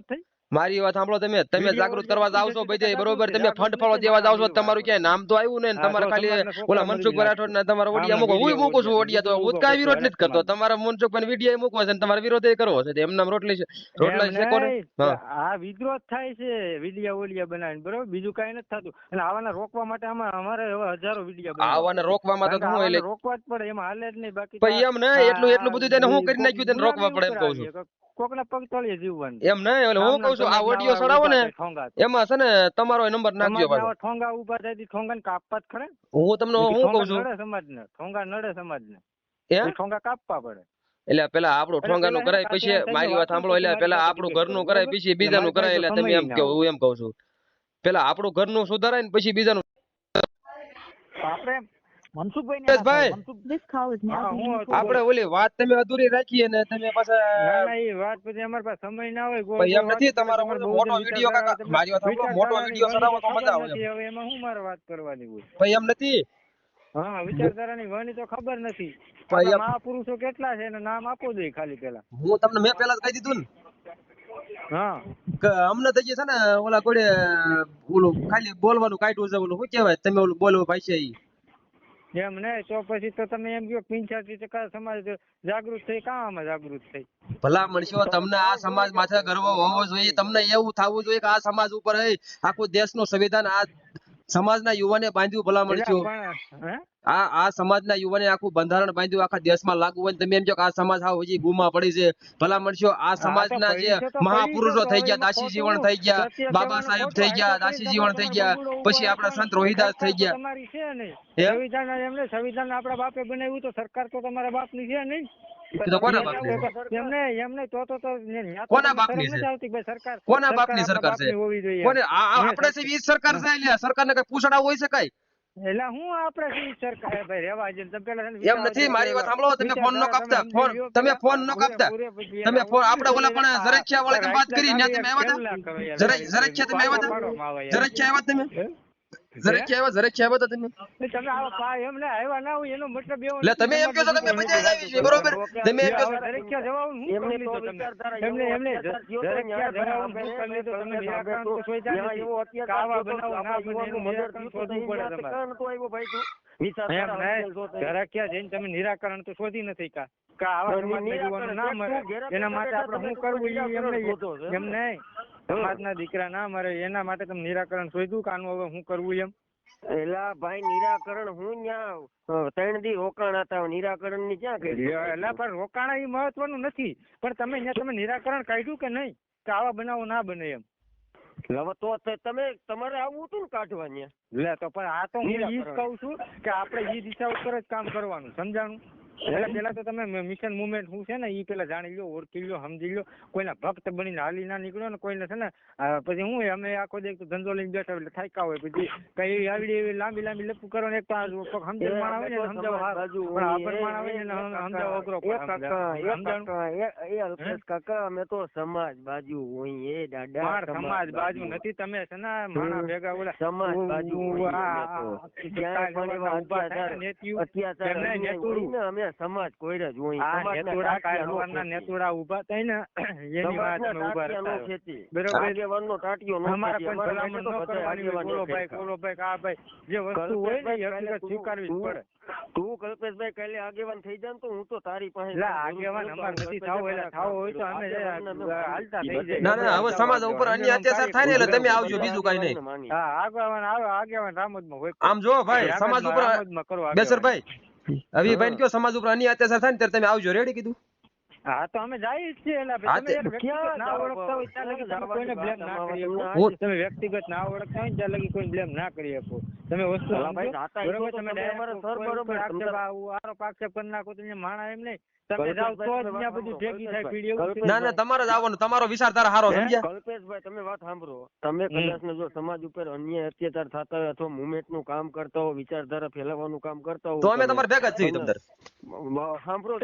મારી વાત સાંભળો, તમે જાગૃત કરવા જાવ છો બધે, બરોબર? તમે ફંડ ફાળો દેવા જાવ છો, તમારું ક્યાંય નામ તો આવ્યું ને, તમારે ખાલી ઓલા મનસુખભાઈ રાઠોડ ના તમારા ઓડિયા મૂકો, હું મૂકું છું ઓડિયા, તો હું કાંઈ વિરોધ નથી કરતો. તમારા મનસુખભાઈ વિડીયો મૂકવા છે ને તમારે વિરોધ કરવો છે, એમ નામ રોટલા શેકો ને. આ વિદ્રોહ થાય છે વિડિયા ઓલિયા બનાવીને, બરોબર? બીજું કઈ નથી થતું. અને આવાને રોકવા માટે અમારે હવે હજારો વિડિયા આવાને રોકવામાં તો હું એટલે રોકવા જ પડે, એમાં હાલે જ નહીં. બાકી પછી એમ નહીં, એટલું બધું તેને હું કરી નાખ્યું તેને રોકવા પડે, એમ કહું છું. કોકના પગ તળિયે જીવવાનું. એમ નહીં, એટલે હું કહું છું, આ ઓડિયો સડાવો ને એમાં છે ને તમારો નંબર નાખજો પાછો. ઠોંગા ઉભા થાય, ઠોંગા કાપવા જ ખરે. હું તમને હું કહું છું, સમાજને ઠોંગા નડે, સમાજને હે? ઠોંગા કાપવા પડે. એટલે પેલા આપણું ઠોંગાનું કરાય પછી મારી વાત સાંભળો, એટલે પેલા આપણું ઘરનું કરાય પછી બીજાનું કરાય. એટલે તમે એમ કે હું એમ કહું છું, પેલા આપણું ઘરનું સુધારાય ને પછી બીજાનું. આપણે Mansukhbhai This call is now being recorded. આપણે ઓલી વાત તમે અધૂરી રાખીએ ને તમે પાછા એ વાત પછી અમારી પાસે સમય ના હોય. ભાઈ એમ નથી, તમારો મોટો વિડીયો કાકા, મારી વાત સાંભળો, મોટો વિડીયો સડાવો તો મજા આવે. હવે એમાં હું મારે વાત કરવાની હોય? ભાઈ એમ નથી, હા, વિચારધારાની વણી તો ખબર નથી. ભાઈ આપણા મહાપુરુષો કેટલા છે એનું નામ આપો જોઈએ ખાલી પેલા. હું તમને મેં પેલા જ કહી દીધું ને હા, કે અમને તો જે છે ને ઓલા કોડે ઓલું ખાલી બોલવાનું કાઢવું છે, ઓલું શું કહેવાય, તમે ઓલું બોલવું ભાઈ છે ઈ. એમ નહીં તો પછી તો તમે એમ કહો 85% સમાજ જાગૃત થઈ. કામ જાગૃત થઈ? ભલા મણસો, તમને આ સમાજ માથે ગર્વ હોવો જોઈએ, તમને એવું થવું જોઈએ કે આ સમાજ ઉપર આખું દેશનું સંવિધાન આ સમાજના યુવાને બાંધ્યું. ભલા મણસો, આ સમાજના યુવાને આખું બંધારણ બાંધ્યું, આખા દેશમાં લાગુ હોય. તમે એમ કહો કે આ સમાજ હાવ હજી ગુમા પડી છે. ભલા મણસો, આ સમાજના જે મહાપુરુષો થઈ ગયા, દાસી જીવણ થઈ ગયા, બાબા સાહેબ થઈ ગયા, દાસી જીવણ થઈ ગયા, પછી આપણા સંત રોહિદાસ થઈ ગયા. તમારી છે નહીં સંવિધાન. એમને સંવિધાન આપણા બાપે બનાવ્યું તો સરકાર તો તમારા બાપની છે નહીં. કોના બાપની? એમને તો કોના બાપની છે? સરકાર કોના બાપની સરકાર છે? કોને? આપણે છે ઈ સરકાર છે, એટલે સરકારને કઈ પૂછડા હોય છે કઈ? એટલે હું આપણે સરકાર ભાઈ રેવા દે. તમે પેલા એમ નથી, મારી વાત સાંભળો, તમે ફોન નો કાપતા, તમે ફોન નો કાપતા, તમે ફોન આપણે ઓલા પણ ઝરખિયા વાળી વાત કરી ને, તમે આવ્યા હતા ઝરખિયા, તમે આવ્યા હતા ઝરખિયા, આવ્યા તમે ઝરખિયા આવ્યા હતા તમે. તમે આવા એમને આવ્યા ના હોય એનો મતલબ એવો એટલે તમે એમ કહો છો તમે મજા આવી છે, બરોબર? તમે એમ કહો છો ઝરખિયા જવાનું હું કરી લીધું તમે એમને ઝરખિયા જવાનું હું કરી લીધું તમે નિરાકરણ તો શોધ્યા નથી. કાવા બનાવો ના બને એનું નિરાકરણ શોધવું પડે તમારે. ઝરખિયા જઈને તમે નિરાકરણ તો શોધી નથી કા આવા સમાજને જીવવાનું ના મળે એના માટે આપણે શું કરવું એમ નહીં. સમાજના દીકરા ના મરે એના માટે તમે નિરાકરણ શોધ્યું કે આનું હવે શું કરવું એમ? એલા ભાઈ, નિરાકરણ હું ન્યા 3 દી રોકાણા હતા, નિરાકરણ ની ક્યાં કરી? એટલે પણ રોકાણા એ મહત્વનું નથી, પણ તમે નિરાકરણ કાઢ્યું કે નહીં કે આવા બનાવો ના બને એમ? હવે તો તમારે આવવું હતું ને કાઢવા ન્યા. લે તો પણ આ તો હું ઈ જ કહું છું કે આપણે એ દિશા ઉપર જ કામ કરવાનું, સમજાણું? એટલે પેલા તો તમે મિશન મુવમેન્ટ શું છે ને ઈ પેલા જાણી લો, ઓળખી લો, સમજી લો. કોઈના ભક્ત બનીને હાલી ના નીકળ્યો ને કોઈને છે ને પછી હું અમે આખો દી ધંધો લઈને બેઠા એટલે થાક્યા હોય, પછી કઈ આવડી એવી લાંબી લપુ કરવાનો એક તો સમજણ માણ આવે ને સમજાવો પણ આપણ માણ આવે ને સમજાવો અઘરો અલ્પેશ કાકા અમે તો સમાજ બાજુ હોય દાદા, સમાજ બાજુ નથી. તમે છે ને માણા ભેગા ઓલા સમાજ બાજુ અમે સમાજ કોઈ જ હોય નેતુડા ઉભા થાય ને એની વાત અમે ઉભા ભાઈ જે વસ્તુ હોય ને હકીકત સ્વીકારવી પડે. તું કલ્પેશભાઈ કાલે આગેવાન થઈ જાય તો હું તો તારી પાસે આગેવાન અમાર નથી થાવ, એટલે થાવ હોય તો અમે હાલતા થઈ જાય. ના હવે સમાજ ઉપર અન્ય અત્યાચાર થાય ને એટલે તમે આવજો, બીજું કઈ નહીં. હા આગેવાન રામદમાં હોય. આમ જો ભાઈ સમાજ ઉપર બેસરભાઈ અભિભાઈ કયો સમાજ ઉપર અન્ય અત્યાચાર થાય ને ત્યારે તમે આવજો, રેડી કીધું? હા તો અમે જઈએ છીએ. ના ઓળખતા હોય ત્યાં લગી તમે કોઈને બ્લેમ ના કરી શકો. તમે વ્યક્તિગત ના ઓળખતા હોય ત્યાં લગી કોઈ બ્લેમ ના કરી શકો. તમે વસ્તુ બરોબર, તમે આરોપ આક્ષેપ કરી નાખો તો માણા એમ નહીં, તમે જાવ તો જ ત્યાં બધું ભેગી થાય પીડી. ના તમારે જ આવવાનું, તમારો વિચારધારા હારો, સમજ્યા? કલ્પેશભાઈ તમે વાત સાંભળો, તમે કદાચ જો સમાજ ઉપર અન્ય અત્યાચાર થતા હોય અથવા મુવમેન્ટ નું કામ કરતા હો, વિચારધારા ફેલાવવાનું કામ કરતા હો, તો અમે તમારે ભેગા જ છીએ. તમને સાંભળો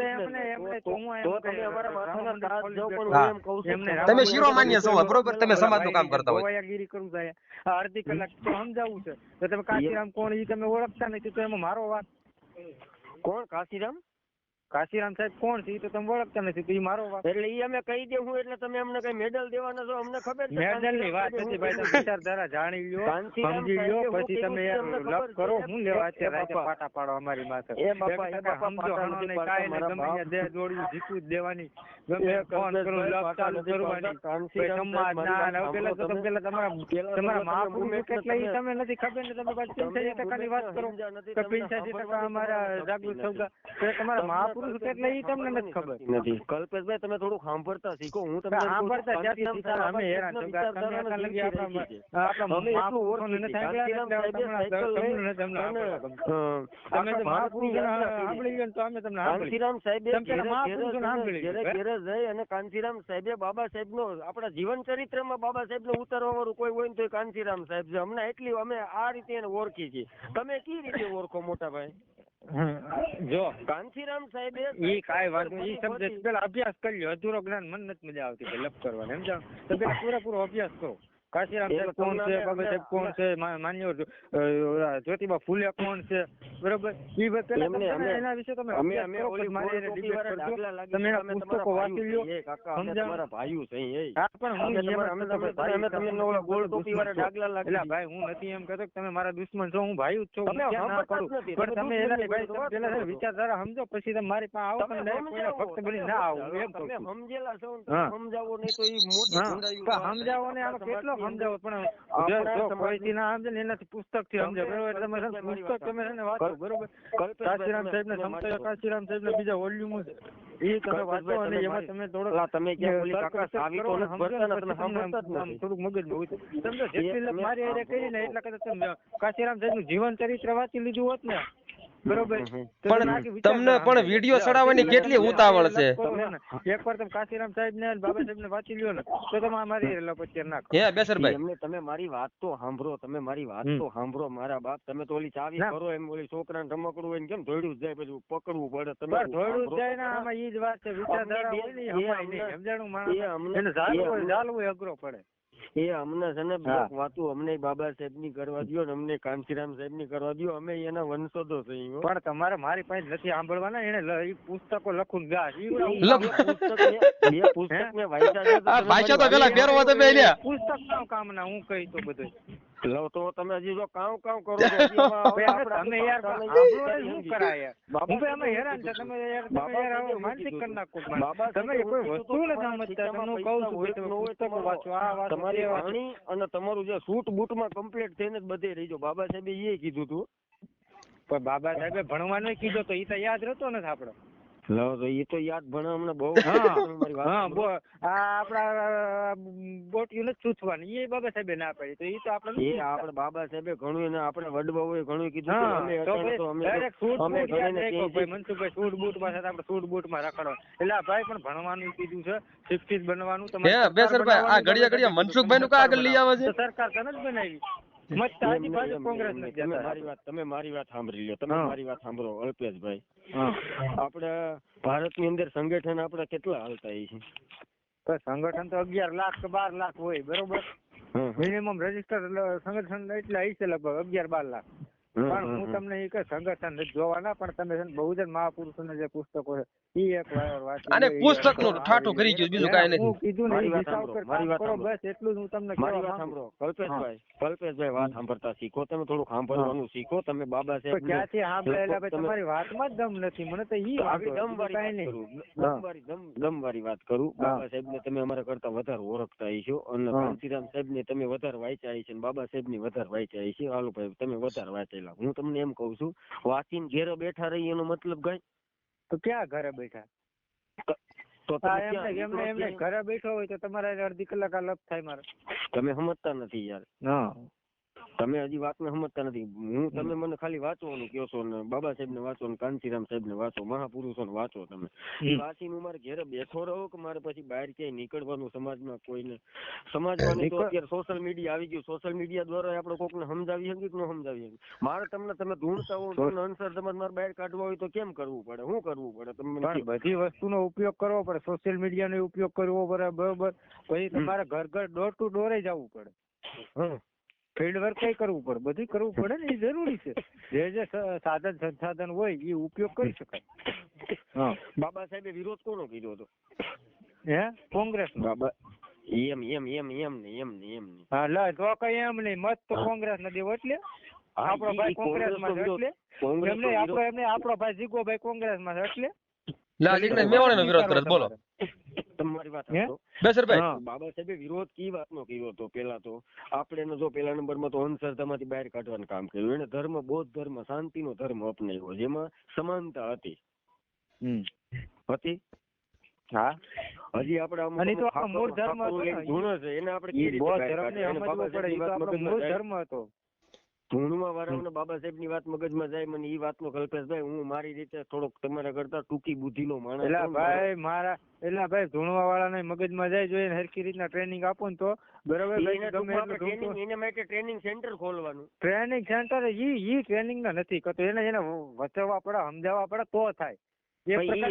તમે શિરો માન્ય છો, બરોબર? તમે સમાજ નું કામ કરતા હોય, ગીરી કરવું જાય અડધી કલાક તો સમજાવવું છે. તો તમે કાશીરામ કોણ ઈ તમે ઓળખતા નથી તો એમાં મારો વાત. કોણ કાશીરામ? કાશીરામ સાહેબ કોણ છે ઈ તો તમે ઓળખતા નથી તો ઈ મારો વાત. એટલે ઈ અમે કહી દેવું એટલે તમે અમને કઈ મેડલ દેવાના છો? અમને ખબર છે મેડલ ની વાત નથી ભાઈ. તમે વિચારધારા જાણી લ્યો, સમજી લ્યો, પછી તમે લપ કરો. હું લેવા અત્યારે પાટા પાડો અમારી માથે? સમજો હણો નહીં કાંઈ નહીં, ગમે દે દોડ્યું જીતવું જ દેવાની, ગમે ફોન કરું લપ ચાલુ કરવાની. સમાજ ના પેલા તો પેલા તમારા મહાપુરુષો કેટલા ઈ તમે નથી ખબર ને? તમે પાછી 85% ની વાત કરો તો 85% અમારા જાગૃત થતા તમારા મહાપુરુષ કેટલા ઈ તમને નથી ખબર. નથી કલ્પેશભાઈ તમે થોડું સાંભળતા શીખો. હું તમને સાંભળતા જ્યાંથી અમે હેરાન છો તમે એટલા લગી આપણા મહાપુરુષોને નથી કાંચીરામ સાહેબે ઘેરે જઈ અને કાંચીરામ સાહેબે બાબા સાહેબ નો આપણા જીવન ચરિત્રમાં બાબા સાહેબ નો ઉતારવા વાળું કોઈ હોય ને તો કાંચીરામ સાહેબ છે. અમને એટલી અમે આ રીતે એને ઓળખી છીએ. તમે કઈ રીતે ઓળખો મોટા ભાઈ? જો કાંચીરામ સાહેબે ઈ કાંઈ વાંધો ઈ સબ્જેક્ટ પેલા અભ્યાસ કરી લ્યો. અધૂરો જ્ઞાન મને નથી મજા આવતી લપ કરવાની, સમજાવ? તો પેલા પૂરેપૂરો અભ્યાસ કરો. કાશીરામ સાહેબ કોણ છે, બાબા સાહેબ કોણ છે, માન્ય જ્યોતિબા ફૂલે કોણ છે, બરોબર? ઈ એના વિશે તમે પુસ્તકો વાંચી લ્યો, સમજાવ? ભાઈઓ છે હા પણ ભાઈ હું નથી એમ કહેતો તમે મારા દુશ્મન છો, હું ભાઈ જ છું, ના કરું. પણ તમે એના પેલા વિચારધારા સમજો પછી તમે મારી પાસે આવો. પણ ફક્ત બની ના આવો એમ સમજેલા છો, સમજાવો નહીં તો ઈ મોટી સમજાવો ને આમાં કેટલો સમજાવો. પણ કોઈથી ના સમજે ને એનાથી પુસ્તક થી સમજે, બરોબર? તમે પુસ્તક તમે વાંચો, બરોબર? કાશીરામ સાહેબ ને સમજાયો, કાશીરામ સાહેબ ને બીજા વોલ્યુમ છે એ તમે વાંચો અને એમાં તમે થોડો તમે થોડુંક મગજ હોય સમજો. જેટલી મારી હારે કરી ને એટલા કદાચ તમે કાશીરામ સાહેબ નું જીવન ચરિત્ર વાંચી લીધું હોત ને, બરોબર? પણ તમને પણ વિડીયો ચડાવવાની કેટલી ઉતાવળ છે? એકવાર તમે કાશીરામ સાહેબ ને બાબા સાહેબ ને વાંચી લ્યો ને તો તમે મારી લપચ્ચર ના કરો. હે બેસરભાઈ તમે મારી વાત તો સાંભળો, તમે મારી વાત તો સાંભળો. મારા બાપ તમે તો ઓલી ચાવી કરો એમ ઓલી છોકરાને રમકડું હોય ને કેમ ધોડ્યું જ જાય પછી પકડવું પડે. તમે ધોડ્યું જ જાય ને આમાં ઈ જ વાત છે. વિચારધારા હોય ને હમાય નહીં, સમજાણું? માણસ એને ઝાલવું અઘરો પડે. એ અમને છે ને વાતું અમને બાબા સાહેબ ની કરવા દો ને અમને કાંચીરામ સાહેબ ની કરવા દો. અમે એના વંશજો છીએ. પણ તમારે મારી પાસે નથી સાંભળવાના. એને પુસ્તકો લખું ગા પુસ્તક ને વાંચ્યા તો પેલા ફેરવો તમે લ્યા પુસ્તક કામ ના હું કહી તો બધું તો તમે હજી જો કામ કરો તમે યાર શું કરાય હું અમે હેરાન છે. તમે યાર માનસિક કરી નાખો. તમે કોઈ વસ્તુ નથી સમજતા. તમને કહું છું તમે પુસ્તકો વાંચો. આ વાત તમારી વાણી અને તમારું જે સૂટ બૂટ માં કમ્પ્લીટ થઈને જ બધે રહીજો. બાબા સાહેબે એ કીધું હતું. પણ બાબા સાહેબે ભણવાનું કીધું તો એ તો યાદ રહેતો નથી આપડે. લાવો તો એ તો યાદ ભણા હમણાં બહુ આપડા બોટિયું નથી છૂટવાની એ બાબા સાહેબે ના પાડી તો એ તો આપણે એ આપણે બાબા સાહેબે ઘણું એને આપણે વડવાઓએ ઘણું કીધું મનસુખભાઈ સૂટ બૂટ માં આપણે સૂટ બૂટ માં રખડો એટલે ભાઈ પણ ભણવાનું કીધું છે શિક્ષિત બનવાનું તમારે બેસરભાઈ આ ઘડિયા મનસુખભાઈ નું આગળ લઈ આવે છે સરકાર તને જ બનાવી તમે મારી વાત સાંભળી લો તમે મારી વાત સાંભળો અલ્પેશભાઈ આપણે ભારતની અંદર સંગઠન આપણે કેટલા હાલતા છે સંગઠન તો 11 લાખ કે 12 લાખ હોય બરોબર મિનિમમ રજીસ્ટર સંગઠન એટલે હશે લગભગ 11-12 લાખ પણ હું તમને એ કે સંગઠન જોવાના પણ તમે બહુજન મહાપુરુષોના જે પુસ્તકો છે એ એક વાર વાંચી અને પુસ્તક નું ઠાઠું કરી ગયું બીજું કાંઈ નથી. હું કીધું ને મારી વાત સાંભળો બસ એટલું જ હું તમને મારી વાત સાંભળો કલ્પેશભાઈ વાત સાંભળતા શીખો તમે થોડું સાંભળવાનું શીખો તમે બાબા સાહેબ ક્યાંથી સાંભળેલા ભાઈ તમારી વાતમાં જ દમ નથી મને તો ઈ દમ વાળી વાત કરું બાબા સાહેબ ને તમે અમારા કરતા વધારે ઓળખતા છો અને કાંતિરામ સાહેબ ને તમે વધારે વાંચ્યા છે બાબા સાહેબ ની વધારે વાંચ્યા છે હાલો ભાઈ તમે વધારે વાંચેલા હું તમને એમ કઉ છું વાંચીને ઘેરે બેઠા રહી એનો મતલબ કઈ તો ક્યાં ઘરે બેઠા તો એમને ઘરે બેઠો હોય તો તમારે અડધી કલાક આ લપ થાય મારે તમે સમજતા નથી યાર તમે હજી વાતને સમજતા નથી હું તમે મને ખાલી વાંચવાનું કહો છો ને બાબા સાહેબ ને વાંચો ને કાંતિરામ સાહેબ ને વાંચો મહાપુરુષો ને વાંચો તમે વાંચીને હું મારે ઘેરે બેઠો રહો કે મારે પછી બહાર ક્યાંય નીકળવાનું સમાજમાં કોઈને સમાજમાં તો અત્યારે સોશિયલ મીડિયા આવી ગયું સોશિયલ મીડિયા દ્વારા આપણે કોકને સમજાવી શકીએ કે ન સમજાવી શકીએ મારે તમને તમે ઢૂંઢતા હો તમને અનસર તમારે મારે બહાર કાઢવા હોય તો કેમ કરવું પડે શું કરવું પડે તમને બધી વસ્તુનો ઉપયોગ કરવો પડે સોશિયલ મીડિયાનો ઉપયોગ કરવો પડે બરોબર પછી તમારે ઘર ઘર ડોર ટુ ડોરે જવું પડે ફિલ્ડ વર્ક કઈ કરવું પડે બધું કરવું પડે ને એ જરૂરી છે જે સાધન સંસાધન હોય એ ઉપયોગ કરી શકાય બાબા સાહેબે વિરોધ કોનો કર્યો હતો હે કોંગ્રેસ બાબા એમ હા લા તો કઈ એમ નહીં મત તો કોંગ્રેસ ને દેવો એટલે આપણો ભાઈ કોંગ્રેસ માં એટલે આપણો ભાઈ જીગોભાઈ કોંગ્રેસ માં એટલે મેવાણીનો વિરોધ કરે બોલો તમારી વાત બાબા સાહેબે વિરોધ કી વાતનો કર્યો હતો પેલા તો આપણે જો પેલા નંબરમાં તો અંધશ્રદ્ધામાંથી બહાર કાઢવાનું કામ કર્યું એને ધર્મ બૌદ્ધ ધર્મ શાંતિનો ધર્મ અપનાવ્યો જેમાં સમાનતા હતી હા હજી આપણે મૂળ ધર્મ એને આપણે ધર્મ હતો ધૂણવા વાળાઓને બાબા સાહેબ ની વાત મગજમાં જાય મને ઈ વાતનો કલ્પેશભાઈ હું મારી રીતે થોડોક તમારા કરતા ટૂંકી બુદ્ધિનો માણસ એટલે ભાઈ ધૂણવા વાળાને મગજમાં જાય જોઈએ હરખી રીતના ટ્રેનિંગ આપો ને તો બરાબર એને માટે ટ્રેનિંગ સેન્ટર ખોલવાનું ટ્રેનિંગ સેન્ટર ઈ ટ્રેનિંગ ના નથી કરતો એને વચવા પડે સમજાવવા પડે તો થાય આપડે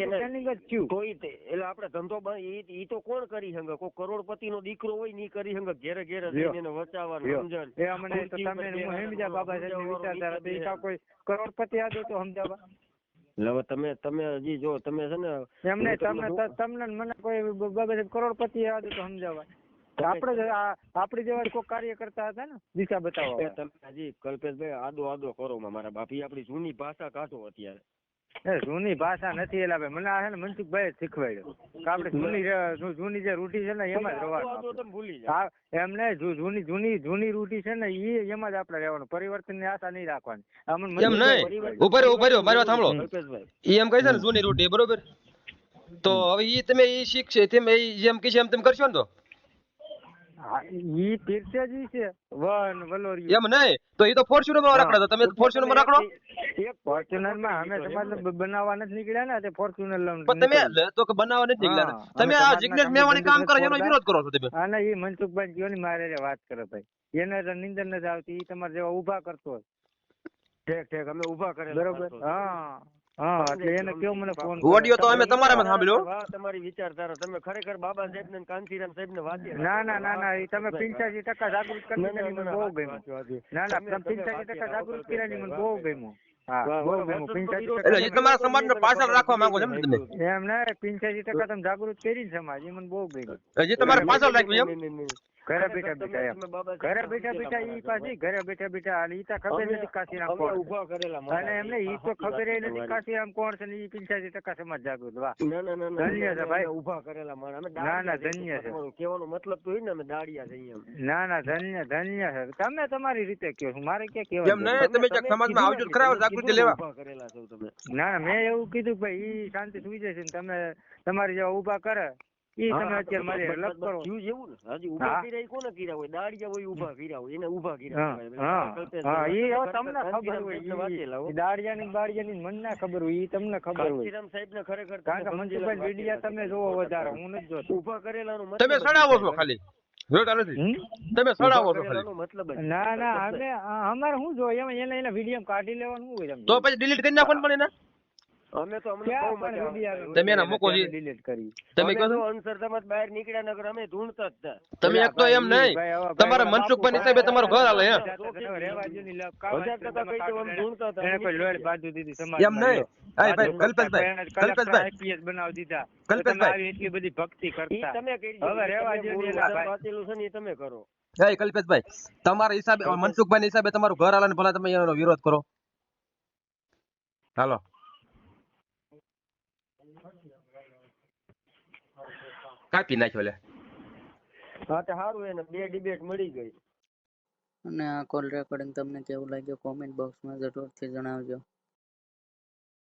ધંધો ઈ તો કોણ કરી શકે કોઈ કરોડપતિ નો દીકરો હોય ની કરી શકે ઘેરે ઘેરે જઈને વચાવવાનું બાબા સાહેબ વિચારધારા કોઈ કરોડપતિ આદો તો સમજાવવા એટલે તમે હજી જો તમે છે ને એમને તમને મને કોઈ બાબા સાહેબ કરોડપતિ આદો તો સમજાવવા આપડે આપડી જેવા કોઈ કાર્ય કરતા હતા ને દિશા બતાવવા તમે હજી કલ્પેશભાઈ આદો કરો મારા બાપી આપડી જૂની ભાષા કાઢો અત્યારે જૂની ભાષા નથી એલા ભાઈ મને આ મનસુખભાઈ શીખવાડ્યું કે આપડે જૂની જે રૂઢી છે ને એમાં જ રહેવાનું એમને જૂની રૂઢી છે ને એમાં જ આપડે રહેવાનું પરિવર્તન ની આશા નહીં રાખવાની ઉભા રહ્યો મારી વાત સાંભળો એમ કહે છે ને જૂની રૂઢી બરોબર તો હવે ઈ તમે ઈ શીખશે તમે જેમ કહેશે એમ તમે કરશો ને તો ઈ પીરસે જ છે વન વલોરી એમ નહીં તો ઈ તો ફોર્ચ્યુનર માં રાખડો તમે ફોર્ચ્યુનર માં રાખડો એક ફોર્ચ્યુનર માં અમે તમારે બનાવવા નથી નીકળ્યા ને તે ફોર્ચ્યુનર લઉં પણ તમે તો કે બનાવવા નથી નીકળ્યા તમે આ જિગ્નેશ મેવાણી કામ કરે એનો વિરોધ કરો છો તમે હા ના ઈ મનસુખભાઈ કયો ની મારે વાત કરે ભાઈ એને તો નિંદર નથી આવતી ઈ તમારે જેવા ઉભા કરતો હોય ઠીક અમે ઉભા કરે બરોબર હા એટલે એને કેવો મને ફોન ઓડિયો તો અમે તમારામાં સાંભળ્યો તમારી વિચારધારા તમે ખરેખર બાબા સાહેબ ને કાંતિરામ સાહેબ ને વાંચી ના એ તમે 85% જાગૃત કરી મને બહુ ગમ્યું ના 85% જાગૃત કર્યા મને બહુ ગમ્યું તમારા સમાજ નો પાછળ રાખવા માંગો છો તમે એમ ને 85% તમે જાગૃત કરી સમાજ એ મને બહુ ગમ્યું હજી તમારે પાછળ રાખ્યું એમ ઘરે બેઠા તમે બેઠા એમ તમે બાબા ઘરે સાહેબ બેઠા બેઠા ઈ પાછી ઘરે બેઠા બેઠા અને ઈ તો ખબર અમે- નથી કાશીરામ અમે કોણ ઊભા કરેલા અને માણસ. એમને ઈ તો સાચી ખબર વાત નથી તમારી. કાશીરામ કોણ છે ને ઈ 85% સમાજ જાગૃત વાહ ના ના ના ના ધન્ય છે અમે ભાઈ. ઊભા કરેલા માણસ. અમે ના, ના, દાળિયા ધન્ય છે. તમારો કહેવાનો મતલબ તો એ ને અમે દાળિયા જઈએ એમ. ના ના ધન્ય ધન્ય છે તમે તમારી રીતે કયો છો મારે ક્યાં એમ કહેવાનું નહીં, તમે ક્યાંક સમાજમાં કીધું આવજો ને, તો ખરા તમે જાગૃતિ કીધું ને લેવા. ઊભા કરેલા છો તમે. ના ના મેં એવું કીધું કે ભાઈ ઈ શાંતિ સુઈ જશે ને તમે તમારી જેવા ઊભા કરે ઈ હા, તમે હા, અત્યારે મારી બસ, લપ બસ, કરો થયું જ એવું ને. હજી ઊભા હા. કર્યા ઈ કોને કર્યા હોય? દાળિયા હોય ઊભા કર્યા હોય એને ઊભા હા કર્યા હોય. હા હા ઈ હવે તમને ખબર કાંચીરામ હોય સાહેબને વાંચેલા હો. ઈ દાળિયાની બાળિયાની મને ના ખબર હોય ઈ તમને ખબર હોય કાંચીરામ સાહેબને ખરેખર કારણ કે તમે મનસુખભાઈ સમજેલા મીડિયા વાંચેલા તમે છે. જોવો વધારે હું નથી જોતો ઊભા કરેલાનો મતલબ તમે જ સડાવો છો સાહેબ. ખાલી, જોતા નથી. હમ? તમે સડાવો ઊભા છો ખાલી. કરેલાનો મતલબ જ ના ના સાહેબ. અમારે શું જોઈએ એમાં એના વિડીયો કાઢી લેવાનું શું હોય તો પછી ડિલીટ કરી નાખો ને પણ એને. અમે તો અમને ક્યાં બહુ પણ મજા વિડીયો આવે. તમે એના મૂકો જી. ડિલીટ કરી તમે અમે કહો તો છો અંધશ્રદ્ધામાં જ બહાર નીકળ્યા નગર અમે ધૂણતા જ હતા. તમે એક તો એમ નહીં, તમારા મનસુખભાઈ હિસાબે તમારું ઘર હાલે હે. 1000% કહી દઉં, અમે ધૂણતા હતા. એને કોઈ લોહી બાજુ દીધી સમાજ એમ નહીં. આ ભાઈ કલ્પેશભાઈ, કલ્પેશભાઈ, આઈપીએસ બનાવી દીધા કલ્પેશભાઈ. તમે આવી એટલી બધી ભક્તિ ઈ કરતા તમે કરી હવે રહેવા દ્યો ને એલા ભાઈ. વાંચેલું છે ને એ તમે કરો. હે કલ્પેશભાઈ, તમારા હિસાબે મનસુખભાઈ હિસાબે તમારું ઘર હાલે ને ભલા તમે એનો વિરોધ કરો. હાલો. કાપી નાખ્યો લે. હા તો સારું એને 2 ડિબેટ મળી ગઈ. અને આ કોલ રેકોર્ડિંગ તમને કેવું લાગ્યું કોમેન્ટ બોક્સમાં જરૂરથી જણાવજો.